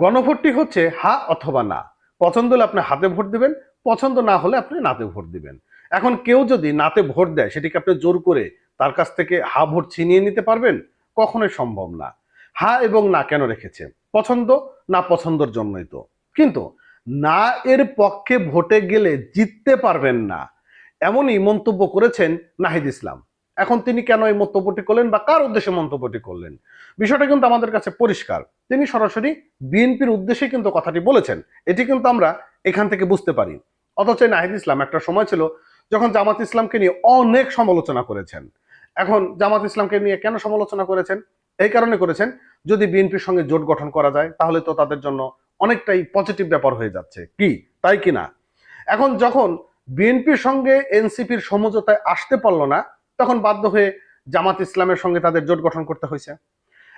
গণভোটটি হচ্ছে হা অথবা না। পছন্দ হলে আপনি হাতে ভোট দিবেন, পছন্দ না হলে আপনি নাতে ভোট দিবেন। এখন কেউ যদি নাতে ভোট দেয় সেটিকে আপনি জোর করে তার কাছ থেকে হা ভোট ছিনিয়ে নিতে পারবেন? কখনোই সম্ভব না। হা এবং না কেন রেখেছে? পছন্দ না পছন্দর জন্যই তো। কিন্তু না এর পক্ষে ভোটে গেলে জিততে পারবেন না, এমনই মন্তব্য করেছেন নাহিদ ইসলাম। এখন তিনি কেন এই মন্তব্যটি করলেন বা কার উদ্দেশ্যে মন্তব্যটি করলেন, বিষয়টা কিন্তু আমাদের কাছে পরিষ্কার। তিনি সরাসরি বিএনপির উদ্দেশ্যে কিন্তু কথাটি বলেছেন, এটি কিন্তু আমরা এখান থেকে বুঝতে পারি। অথচ নাহিদ ইসলাম একটা সময় ছিল যখন জামাত ইসলামকে নিয়ে অনেক সমালোচনা করেছেন। এখন জামাত ইসলামকে নিয়ে কেন সমালোচনা করেছেন? এই কারণে করেছেন, যদি বিএনপির সঙ্গে জোট গঠন করা যায় তাহলে তো তাদের জন্য অনেকটাই পজিটিভ ব্যাপার হয়ে যাচ্ছে, কি তাই কিনা? এখন যখন বিএনপির সঙ্গে এনসিপির সমঝোতায় আসতে পারলো না, তখন বাধ্য হয়ে জামাত ইসলামের সঙ্গে তাদের জোট গঠন করতে হয়েছে।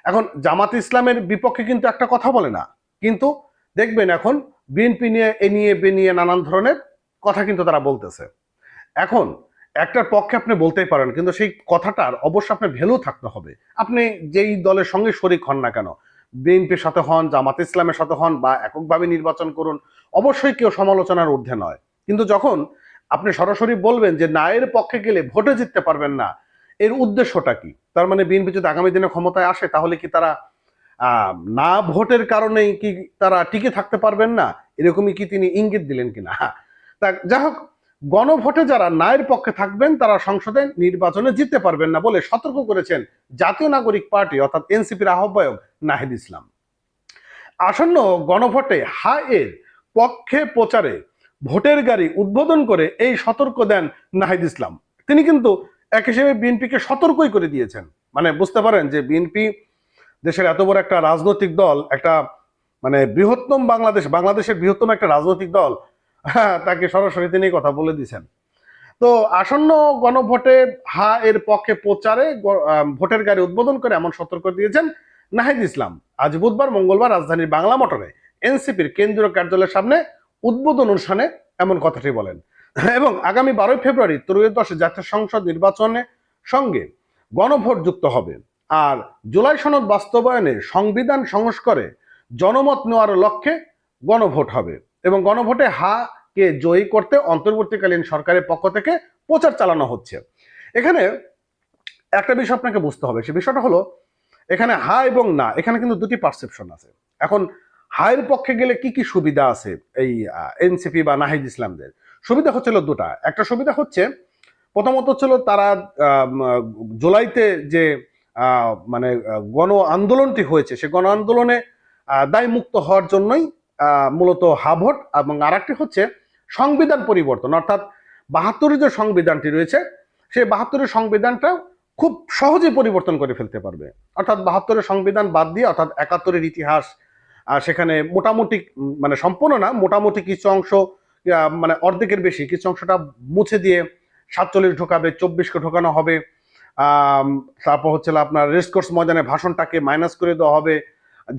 এখন জামাত ইসলামের বিপক্ষে কিন্তু একটা কথা বলে না, কিন্তু দেখবেন এখন বিএনপি নিয়ে এ নিয়ে বে নিয়ে নানান ধরনের কথা কিন্তু তারা বলতেছে। এখন একটার পক্ষে আপনি বলতেই পারেন, কিন্তু সেই কথাটার অবশ্য আপনার ভ্যালু থাকতে হবে। আপনি যেই দলের সঙ্গে শরিক হন না কেন, বিএনপির সাথে হন, জামাত ইসলামের সাথে হন বা এককভাবে নির্বাচন করুন, অবশ্যই কেউ সমালোচনার ঊর্ধ্বে নয়। কিন্তু যখন আপনি সরাসরি বলবেন যে না এর পক্ষে গেলে ভোটে জিততে পারবেন না, এর উদ্দেশ্যটা কি? তার মানে বিএনপি যদি আগামী দিনে ক্ষমতায় আসে তাহলে কি তারা না ভোটের কারণেই কি তারা টিকে থাকতে পারবেন না? এরকমই কি তিনি ইঙ্গিত দিলেন কিনা? তা যাই হোক, গণভোটে যারা নায়ের পক্ষে থাকবেন তারা সংসদে নির্বাচনে জিততে পারবেন না বলে সতর্ক করেছেন জাতীয় নাগরিক পার্টি অর্থাৎ এনসিপির আহ্বায়ক নাহিদ ইসলাম। আসন্ন গণভোটে হা এর পক্ষে প্রচারে ভোটের গাড়ি উদ্বোধন করে এই সতর্ক দেন নাহিদ ইসলাম। তিনি কিন্তু এক হিসেবে বিএনপিকে সতর্কই করে দিয়েছেন। মানে বুঝতে পারেন যে বিএনপি দেশের এত বড় একটা রাজনৈতিক দল, একটা মানে বৃহত্তম বাংলাদেশের বৃহত্তম একটা রাজনৈতিক দল, হ্যাঁ, তাকে সরাসরি তিনি কথা বলে দিয়েছেন। তো আসন্ন গণভোটে হা এর পক্ষে প্রচারে ভোটের গাড়ি উদ্বোধন করে এমন সতর্ক দিয়েছেন নাহিদ ইসলাম। আজ বুধবার মঙ্গলবার রাজধানীর বাংলা মোটরে এনসিপির কেন্দ্রীয় কার্যালয়ের সামনে উদ্বোধন অনুষ্ঠানে এমন কথাটি বলেন। এবং আগামী 12 ফেব্রুয়ারি ত্রয়োদশ জাতীয় সংসদ নির্বাচনের সঙ্গে গণভোট যুক্ত হবে। আর জুলাই সনদ বাস্তবায়নে সংবিধান সংস্কারে জনমত নেওয়ার লক্ষ্যে গণভোট হবে এবং গণভোটে হা কে জয়ী করতে অন্তর্বর্তীকালীন সরকারের পক্ষ থেকে প্রচার চালানো হচ্ছে। এখানে একটা বিষয় আপনাকে বুঝতে হবে, সে বিষয়টা হলো এখানে হা এবং না, এখানে কিন্তু দুটি পারসেপশন আছে। এখন হায়ের পক্ষে গেলে কি কি সুবিধা আছে এই এনসিপি বা নাহিদ ইসলামদের? সুবিধা হচ্ছিল দুটা। একটা সুবিধা হচ্ছে, প্রথমত হচ্ছিল তারা জুলাইতে যে মানে গণ আন্দোলনটি হয়েছে সে গণ আন্দোলনে দায় মুক্ত হওয়ার জন্যই মূলত হা ভোট। এবং আর একটি হচ্ছে সংবিধান পরিবর্তন, অর্থাৎ 72 যে সংবিধানটি রয়েছে সেই 72 সংবিধানটা খুব সহজে পরিবর্তন করে ফেলতে পারবে। অর্থাৎ 72 সংবিধান বাদ দিয়ে, অর্থাৎ 71 ইতিহাস সেখানে মোটামুটি মানে সম্পূর্ণ না, মোটামুটি কিছু অংশ মানে অর্ধেকের বেশি কিছু অংশটা মুছে দিয়ে 47 ঢোকাবে, 24কে ঢোকানো হবে। তারপর হচ্ছে আপনার রেসকোর্স ময়দানে ভাষণটাকে মাইনাস করে দেওয়া হবে।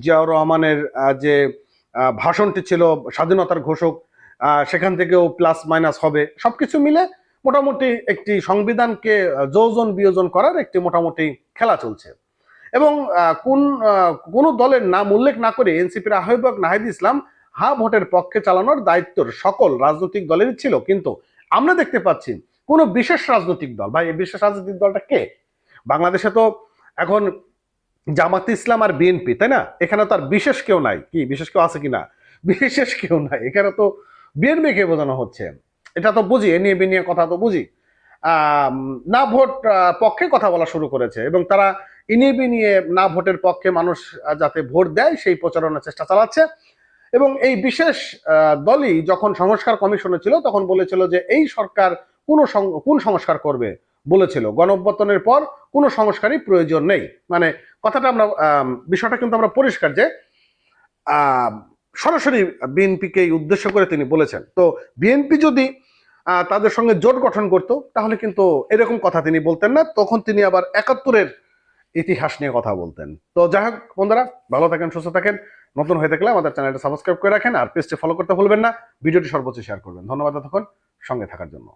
জিয়াউর রহমানের যে ভাষণটি ছিল স্বাধীনতার ঘোষক, সেখান থেকেও প্লাস মাইনাস হবে। সবকিছু মিলে মোটামুটি একটি সংবিধানকে যোজন বিয়োজন করার একটি মোটামুটি খেলা চলছে। এবং কোন দলের নাম উল্লেখ না করে এনসিপির আহ্বায়ক নাহিদ ইসলাম হা ভোটের পক্ষে চালানোর দায়িত্ব সকল রাজনৈতিক দলেরই ছিল। কিন্তু আমরা দেখতে পাচ্ছি কোন বিশেষ রাজনৈতিক দল, ভাই এই বিশেষ রাজনৈতিক দলটা কে? বাংলাদেশে তো এখন জামাত ইসলাম আর বিএনপি, তাই না? এখানে তো আর বিশেষ কেউ নাই। কি বিশেষ কেউ আছে কিনা? বিশেষ কেউ নাই এখানে, তো বিএনপি কে বোঝানো হচ্ছে। এটা তো বুঝি, এ নিয়ে বিনিয়ে কথা তো বুঝি। না ভোট পক্ষে কথা বলা শুরু করেছে এবং তারা ইনিবি নিয়ে না ভোটের পক্ষে মানুষ যাতে ভোট দেয় সেই প্রচারণার চেষ্টা চালাচ্ছে। এবং এই বিশেষ দলই যখন সংস্কার কমিশনে ছিল তখন বলেছিল যে এই সরকার কোন সংস্কার করবে, বলেছিল গণঅভ্যুত্থানের পর কোনো সংস্কারই প্রয়োজন নেই। মানে কথাটা আমরা বিষয়টা কিন্তু আমরা পরিষ্কার যে সরাসরি বিএনপিকে উদ্দেশ্য করে তিনি বলেছেন। তো বিএনপি যদি তাদের সঙ্গে জোট গঠন করতো তাহলে কিন্তু এরকম কথা তিনি বলতেন না, তখন তিনি আবার 71-এর ইতিহাস নিয়ে কথা বলতেন। তো যাই হোক বন্ধুরা, ভালো থাকেন, সুস্থ থাকেন। নতুন হয়ে থাকলে আমাদের চ্যানেলটা সাবস্ক্রাইব করে রাখেন আর পেজটি ফলো করতে ভুলবেন না। ভিডিওটি সর্বোচ্চ শেয়ার করবেন। ধন্যবাদ এতক্ষণ সঙ্গে থাকার জন্য।